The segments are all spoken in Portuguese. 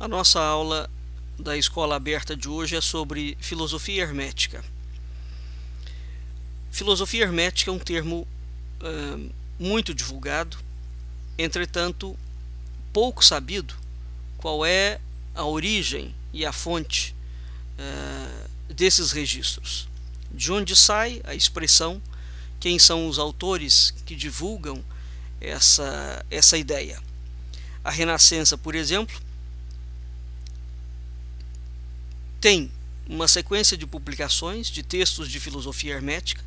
A nossa aula da Escola Aberta de hoje é sobre filosofia hermética. Filosofia hermética é um termo muito divulgado, entretanto, pouco sabido qual é a origem e a fonte desses registros. De onde sai a expressão, quem são os autores que divulgam essa ideia. A Renascença, por exemplo, tem uma sequência de publicações de textos de filosofia hermética,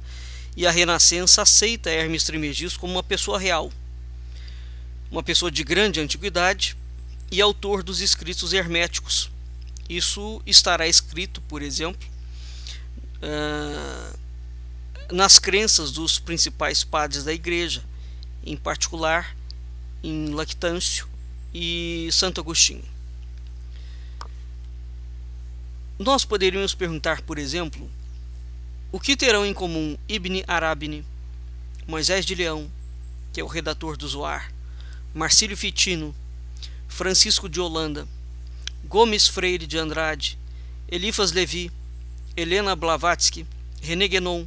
e a Renascença aceita Hermes Trismegisto como uma pessoa real, uma pessoa de grande antiguidade e autor dos escritos herméticos. Isso estará escrito, por exemplo, nas crenças dos principais padres da Igreja, em particular em Lactâncio e Santo Agostinho. Nós poderíamos perguntar, por exemplo, o que terão em comum Ibn Arábini, Moisés de Leão, que é o redator do Zohar, Marcílio Fitino, Francisco de Holanda, Gomes Freire de Andrade, Eliphas Levi, Helena Blavatsky, René Guénon,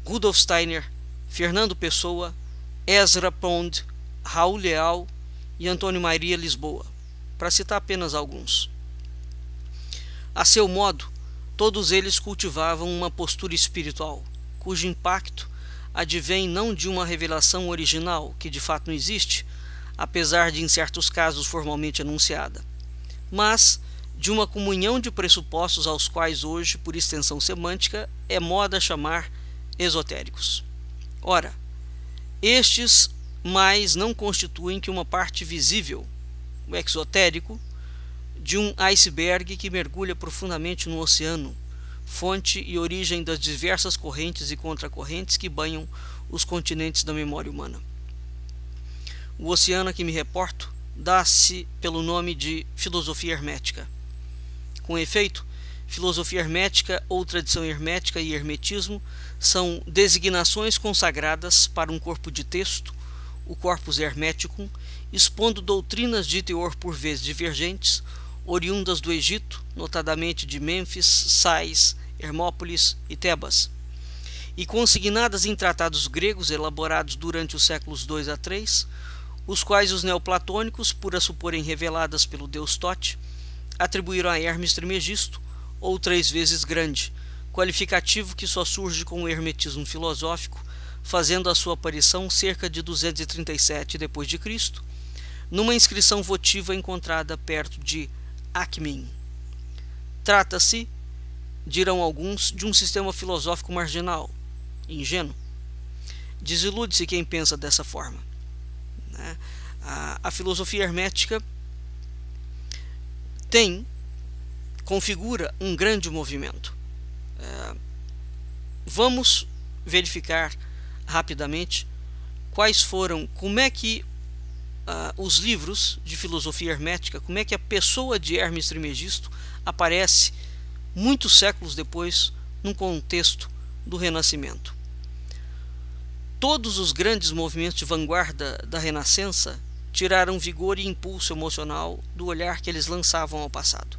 Rudolf Steiner, Fernando Pessoa, Ezra Pound, Raul Leal e Antônio Maria Lisboa, para citar apenas alguns. A seu modo, todos eles cultivavam uma postura espiritual, cujo impacto advém não de uma revelação original, que de fato não existe, apesar de em certos casos formalmente anunciada, mas de uma comunhão de pressupostos aos quais hoje, por extensão semântica, é moda chamar esotéricos. Ora, estes mais não constituem que uma parte visível, o exotérico, de um iceberg que mergulha profundamente no oceano, fonte e origem das diversas correntes e contracorrentes que banham os continentes da memória humana. O oceano a que me reporto dá-se pelo nome de filosofia hermética. Com efeito, filosofia hermética ou tradição hermética e hermetismo são designações consagradas para um corpo de texto, o corpus hermeticum, expondo doutrinas de teor por vezes divergentes, oriundas do Egito, notadamente de Mênfis, Sais, Hermópolis e Tebas, e consignadas em tratados gregos elaborados durante os séculos II a III, os quais os neoplatônicos, por as suporem reveladas pelo deus Tote, atribuíram a Hermes Trismegisto, ou 3 vezes grande, qualificativo que só surge com o hermetismo filosófico, fazendo a sua aparição cerca de 237 d.C., numa inscrição votiva encontrada perto de Akhmin. Trata-se, dirão alguns, de um sistema filosófico marginal, ingênuo. Desilude-se quem pensa dessa forma. A filosofia hermética configura um grande movimento. Vamos verificar rapidamente como é que os livros de filosofia hermética, como é que a pessoa de Hermes Trismegisto aparece muitos séculos depois num contexto do Renascimento. Todos os grandes movimentos de vanguarda da Renascença tiraram vigor e impulso emocional do olhar que eles lançavam ao passado.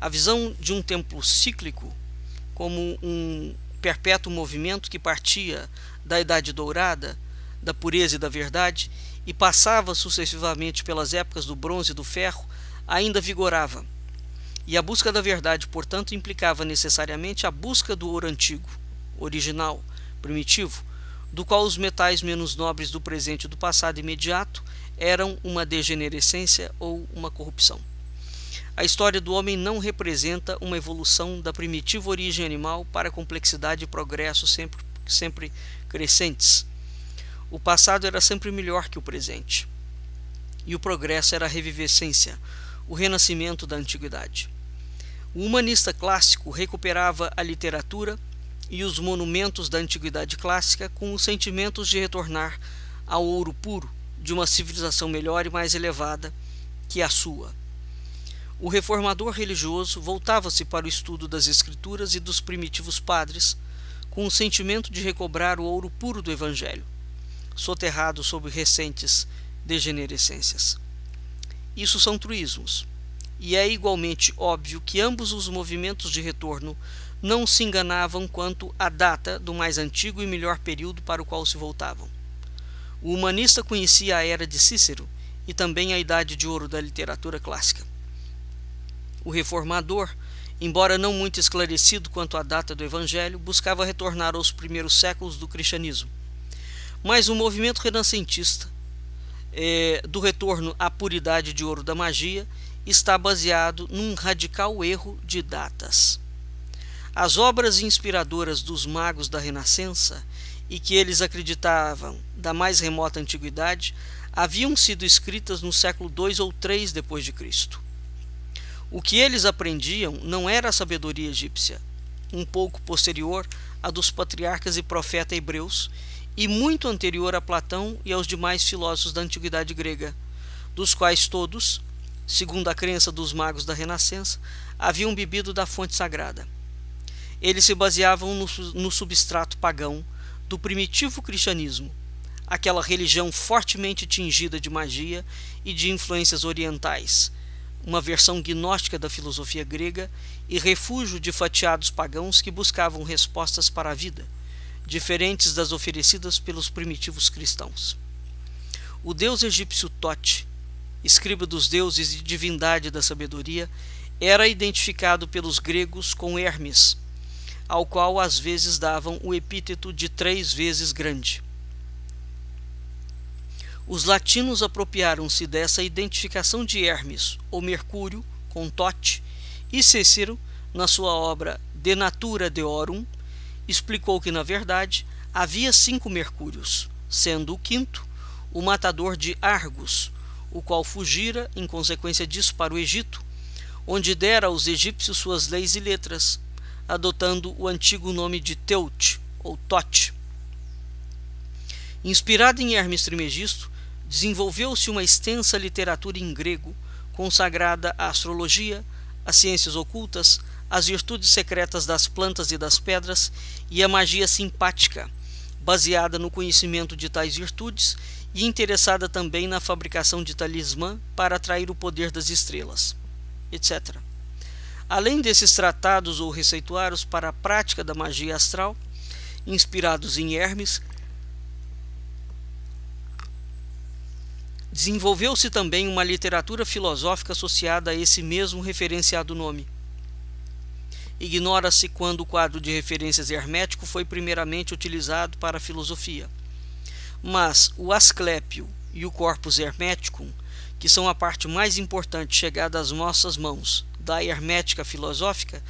A visão de um tempo cíclico como um perpétuo movimento que partia da Idade Dourada, da pureza e da verdade, e passava sucessivamente pelas épocas do bronze e do ferro, ainda vigorava. E a busca da verdade, portanto, implicava necessariamente a busca do ouro antigo, original, primitivo, do qual os metais menos nobres do presente e do passado imediato eram uma degenerescência ou uma corrupção. A história do homem não representa uma evolução da primitiva origem animal para a complexidade e progresso sempre crescentes. O passado era sempre melhor que o presente, e o progresso era a revivescência, o renascimento da antiguidade. O humanista clássico recuperava a literatura e os monumentos da antiguidade clássica com os sentimentos de retornar ao ouro puro de uma civilização melhor e mais elevada que a sua. O reformador religioso voltava-se para o estudo das Escrituras e dos primitivos padres, com o sentimento de recobrar o ouro puro do Evangelho, soterrado sob recentes degenerescências. Isso são truísmos. e é igualmente óbvio que ambos os movimentos de retorno não se enganavam quanto à data do mais antigo e melhor período para o qual se voltavam. O humanista conhecia a era de Cícero e também a idade de ouro da literatura clássica. O reformador, embora não muito esclarecido quanto à data do Evangelho, buscava retornar aos primeiros séculos do cristianismo. Mas o movimento renascentista do retorno à puridade de ouro da magia está baseado num radical erro de datas. As obras inspiradoras dos magos da Renascença, e que eles acreditavam da mais remota antiguidade, haviam sido escritas no século II ou III depois de Cristo. O que eles aprendiam não era a sabedoria egípcia, um pouco posterior à dos patriarcas e profetas hebreus, e muito anterior a Platão e aos demais filósofos da antiguidade grega, dos quais todos, segundo a crença dos magos da Renascença, haviam bebido da fonte sagrada. Eles se baseavam no substrato pagão do primitivo cristianismo, aquela religião fortemente tingida de magia e de influências orientais, uma versão gnóstica da filosofia grega e refúgio de fatiados pagãos que buscavam respostas para a vida, diferentes das oferecidas pelos primitivos cristãos. O deus egípcio Tote, escriba dos deuses e divindade da sabedoria, era identificado pelos gregos com Hermes, ao qual às vezes davam o epíteto de 3 vezes grande. Os latinos apropriaram-se dessa identificação de Hermes, ou Mercúrio, com Tote, e Cícero, na sua obra De Natura Deorum, explicou que, na verdade, havia 5 Mercúrios, sendo o quinto o matador de Argos, o qual fugira, em consequência disso, para o Egito, onde dera aos egípcios suas leis e letras, adotando o antigo nome de Teut, ou Tote. Inspirado em Hermes Trismegisto, desenvolveu-se uma extensa literatura em grego, consagrada à astrologia, às ciências ocultas, às virtudes secretas das plantas e das pedras e à magia simpática, baseada no conhecimento de tais virtudes e interessada também na fabricação de talismã para atrair o poder das estrelas, etc. Além desses tratados ou receituários para a prática da magia astral, inspirados em Hermes, desenvolveu-se também uma literatura filosófica associada a esse mesmo referenciado nome. Ignora-se quando o quadro de referências hermético foi primeiramente utilizado para a filosofia, mas o Asclépio e o Corpus Hermeticum, que são a parte mais importante chegada às nossas mãos da hermética filosófica,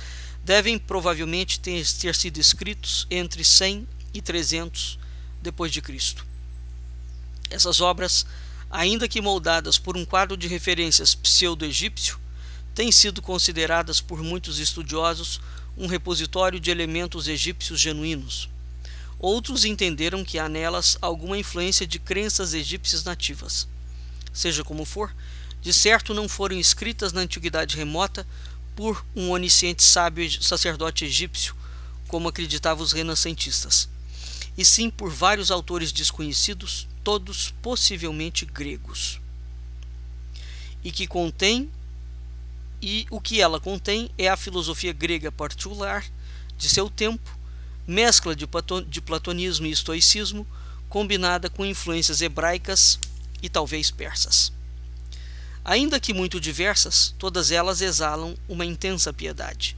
devem provavelmente ter sido escritos entre 100 e 300 depois de Cristo. Essas obras, ainda que moldadas por um quadro de referências pseudo-egípcio, têm sido consideradas por muitos estudiosos um repositório de elementos egípcios genuínos. Outros entenderam que há nelas alguma influência de crenças egípcias nativas. Seja como for, de certo não foram escritas na antiguidade remota por um onisciente sábio sacerdote egípcio, como acreditavam os renascentistas, e sim por vários autores desconhecidos, todos possivelmente gregos. E o que ela contém é a filosofia grega particular de seu tempo, mescla de platonismo e estoicismo, combinada com influências hebraicas e talvez persas. Ainda que muito diversas, todas elas exalam uma intensa piedade.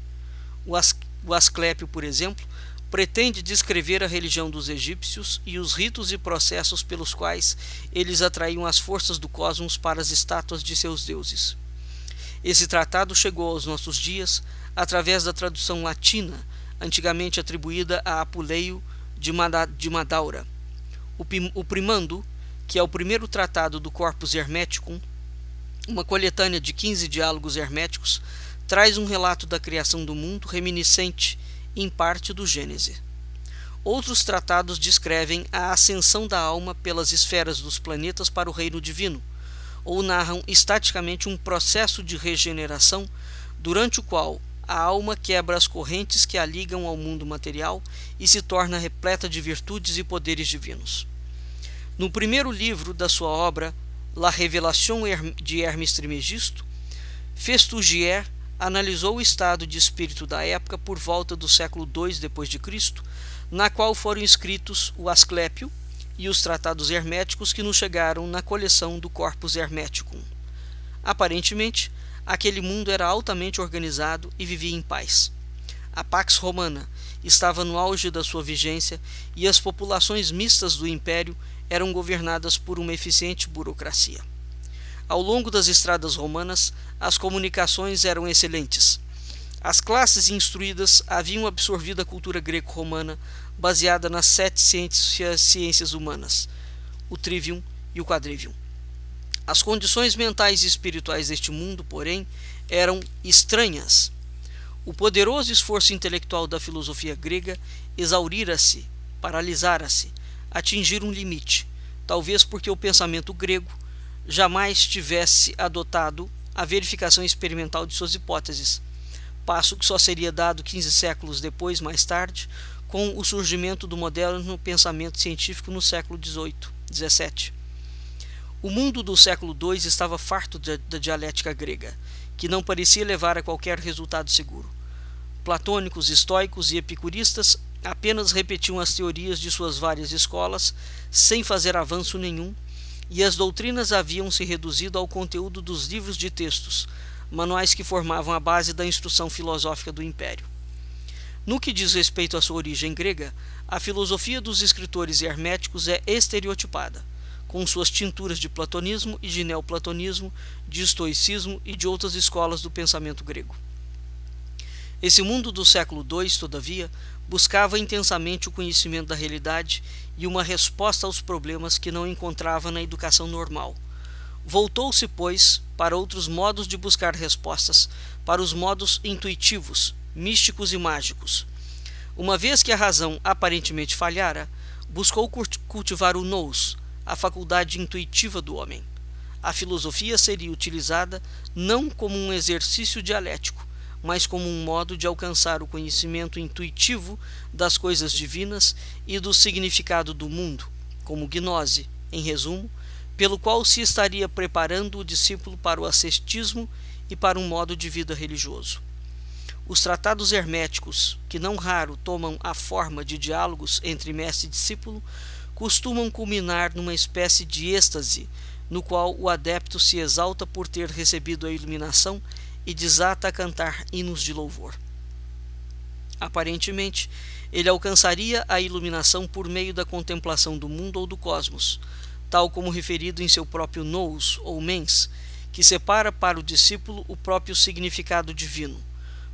O Asclépio, por exemplo, pretende descrever a religião dos egípcios e os ritos e processos pelos quais eles atraíam as forças do cosmos para as estátuas de seus deuses. Esse tratado chegou aos nossos dias através da tradução latina, antigamente atribuída a Apuleio de Madaura. O Primando, que é o primeiro tratado do Corpus Hermeticum, uma coletânea de 15 diálogos herméticos, traz um relato da criação do mundo reminiscente, em parte, do Gênese. Outros tratados descrevem a ascensão da alma pelas esferas dos planetas para o reino divino, ou narram estaticamente um processo de regeneração durante o qual a alma quebra as correntes que a ligam ao mundo material e se torna repleta de virtudes e poderes divinos. No primeiro livro da sua obra, La Révélation de Hermes Trismegisto, Festugier analisou o estado de espírito da época por volta do século II d.C., na qual foram escritos o Asclépio e os tratados herméticos que nos chegaram na coleção do Corpus Hermeticum. Aparentemente, aquele mundo era altamente organizado e vivia em paz. A Pax Romana estava no auge da sua vigência e as populações mistas do império eram governadas por uma eficiente burocracia. Ao longo das estradas romanas, as comunicações eram excelentes. As classes instruídas haviam absorvido a cultura greco-romana baseada nas 7 ciências humanas, o trivium e o quadrivium. As condições mentais e espirituais deste mundo, porém, eram estranhas. O poderoso esforço intelectual da filosofia grega exaurira-se, paralisara-se, atingira um limite, talvez porque o pensamento grego jamais tivesse adotado a verificação experimental de suas hipóteses, passo que só seria dado 15 séculos depois, mais tarde, com o surgimento do moderno pensamento científico no século XVIII, XVII. O mundo do século II estava farto da dialética grega, que não parecia levar a qualquer resultado seguro. Platônicos, estoicos e epicuristas apenas repetiam as teorias de suas várias escolas, sem fazer avanço nenhum, e as doutrinas haviam se reduzido ao conteúdo dos livros de textos, manuais que formavam a base da instrução filosófica do império. No que diz respeito à sua origem grega, a filosofia dos escritores herméticos é estereotipada, com suas tinturas de platonismo e de neoplatonismo, de estoicismo e de outras escolas do pensamento grego. Esse mundo do século II, todavia, buscava intensamente o conhecimento da realidade e uma resposta aos problemas que não encontrava na educação normal. Voltou-se, pois, para outros modos de buscar respostas, para os modos intuitivos, místicos e mágicos. Uma vez que a razão aparentemente falhara, buscou cultivar o nous, a faculdade intuitiva do homem. A filosofia seria utilizada não como um exercício dialético, mas como um modo de alcançar o conhecimento intuitivo das coisas divinas e do significado do mundo, como gnose, em resumo, pelo qual se estaria preparando o discípulo para o ascetismo e para um modo de vida religioso. Os tratados herméticos, que não raro tomam a forma de diálogos entre mestre e discípulo, costumam culminar numa espécie de êxtase, no qual o adepto se exalta por ter recebido a iluminação e desata a cantar hinos de louvor. Aparentemente, ele alcançaria a iluminação por meio da contemplação do mundo ou do cosmos, tal como referido em seu próprio nous ou mens, que separa para o discípulo o próprio significado divino,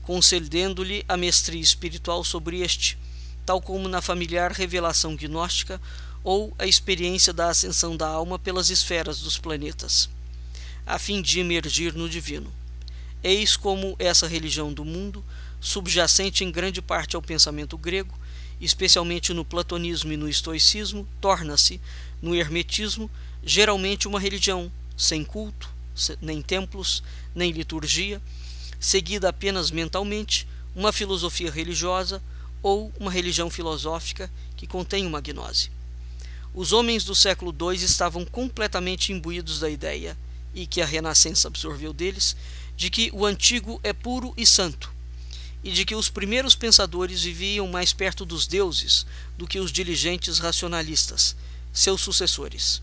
concedendo-lhe a mestria espiritual sobre este, tal como na familiar revelação gnóstica ou a experiência da ascensão da alma pelas esferas dos planetas, a fim de emergir no divino. Eis como essa religião do mundo, subjacente em grande parte ao pensamento grego, especialmente no platonismo e no estoicismo, torna-se, no hermetismo, geralmente uma religião sem culto, nem templos, nem liturgia, seguida apenas mentalmente, uma filosofia religiosa ou uma religião filosófica que contém uma gnose. Os homens do século II estavam completamente imbuídos da ideia, e que a Renascença absorveu deles, de que o antigo é puro e santo, e de que os primeiros pensadores viviam mais perto dos deuses do que os diligentes racionalistas, seus sucessores.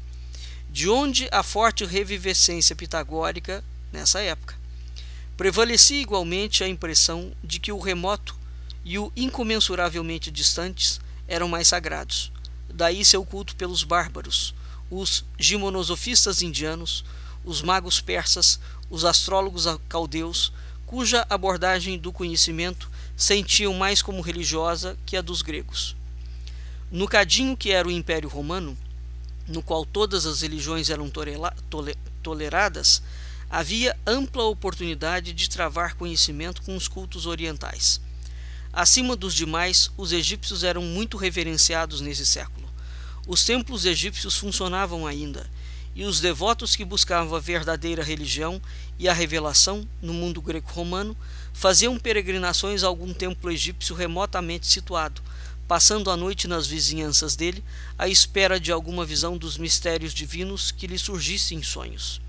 De onde a forte revivescência pitagórica nessa época. Prevalecia igualmente a impressão de que o remoto e o incomensuravelmente distantes eram mais sagrados. Daí seu culto pelos bárbaros, os gimonosofistas indianos, os magos persas, os astrólogos caldeus, cuja abordagem do conhecimento sentiam mais como religiosa que a dos gregos. No cadinho que era o Império Romano, no qual todas as religiões eram toleradas, havia ampla oportunidade de travar conhecimento com os cultos orientais. Acima dos demais, os egípcios eram muito reverenciados nesse século. Os templos egípcios funcionavam ainda, e os devotos que buscavam a verdadeira religião e a revelação no mundo greco-romano faziam peregrinações a algum templo egípcio remotamente situado, passando a noite nas vizinhanças dele, à espera de alguma visão dos mistérios divinos que lhe surgisse em sonhos.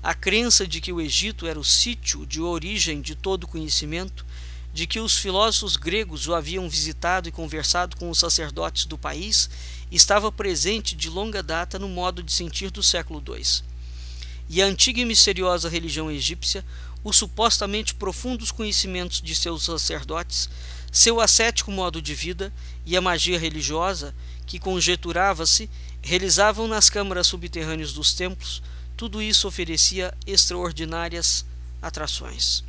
a crença de que o Egito era o sítio de origem de todo conhecimento, de que os filósofos gregos o haviam visitado e conversado com os sacerdotes do país, estava presente de longa data no modo de sentir do século II. E a antiga e misteriosa religião egípcia, os supostamente profundos conhecimentos de seus sacerdotes, seu ascético modo de vida e a magia religiosa, que conjeturava-se, realizavam nas câmaras subterrâneas dos templos, tudo isso oferecia extraordinárias atrações.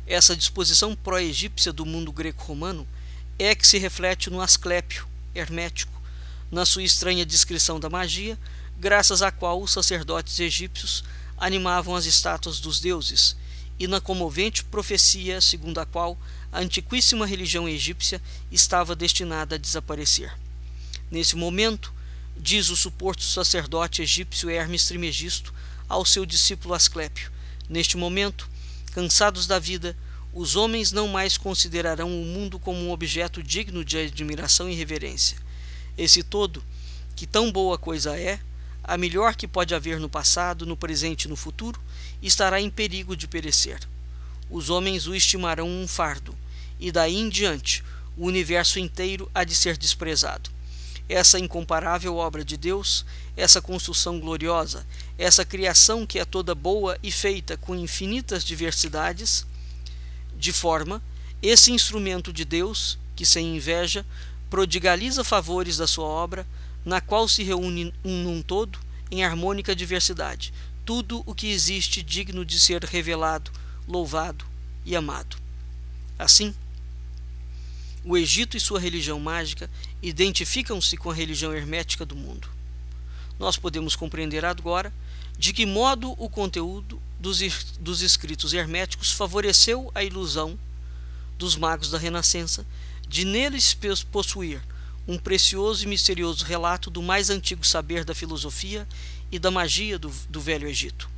Essa disposição pró-egípcia do mundo greco-romano é que se reflete no Asclépio hermético, na sua estranha descrição da magia, graças à qual os sacerdotes egípcios animavam as estátuas dos deuses, e na comovente profecia segundo a qual a antiquíssima religião egípcia estava destinada a desaparecer. Nesse momento, diz o suposto sacerdote egípcio Hermes Trismegisto ao seu discípulo Asclépio, neste momento, cansados da vida, os homens não mais considerarão o mundo como um objeto digno de admiração e reverência. Esse todo, que tão boa coisa é, a melhor que pode haver no passado, no presente e no futuro, estará em perigo de perecer. Os homens o estimarão um fardo, e daí em diante o universo inteiro há de ser desprezado. Essa incomparável obra de Deus, essa construção gloriosa, essa criação que é toda boa e feita com infinitas diversidades de forma, esse instrumento de Deus, que sem inveja prodigaliza favores da sua obra, na qual se reúne num todo, em harmônica diversidade, tudo o que existe digno de ser revelado, louvado e amado. Assim, o Egito e sua religião mágica identificam-se com a religião hermética do mundo. Nós podemos compreender agora de que modo o conteúdo dos escritos herméticos favoreceu a ilusão dos magos da Renascença de neles possuir um precioso e misterioso relato do mais antigo saber da filosofia e da magia do Velho Egito.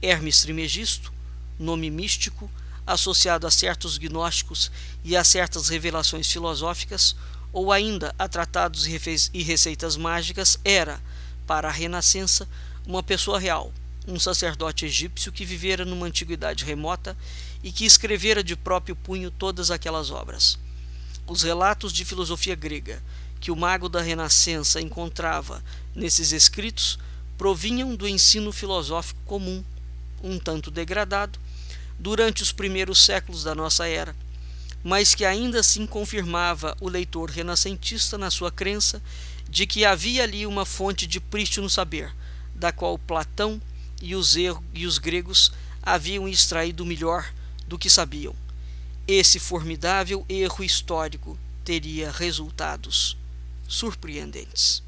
Hermes Trismegisto, nome místico, associado a certos gnósticos e a certas revelações filosóficas, ou ainda a tratados e receitas mágicas, era, para a Renascença, uma pessoa real, um sacerdote egípcio que vivera numa antiguidade remota e que escrevera de próprio punho todas aquelas obras. Os relatos de filosofia grega que o mago da Renascença encontrava nesses escritos provinham do ensino filosófico comum, um tanto degradado, durante os primeiros séculos da nossa era, mas que ainda assim confirmava o leitor renascentista na sua crença de que havia ali uma fonte de prístino saber, da qual Platão e os gregos haviam extraído o melhor do que sabiam. Esse formidável erro histórico teria resultados surpreendentes.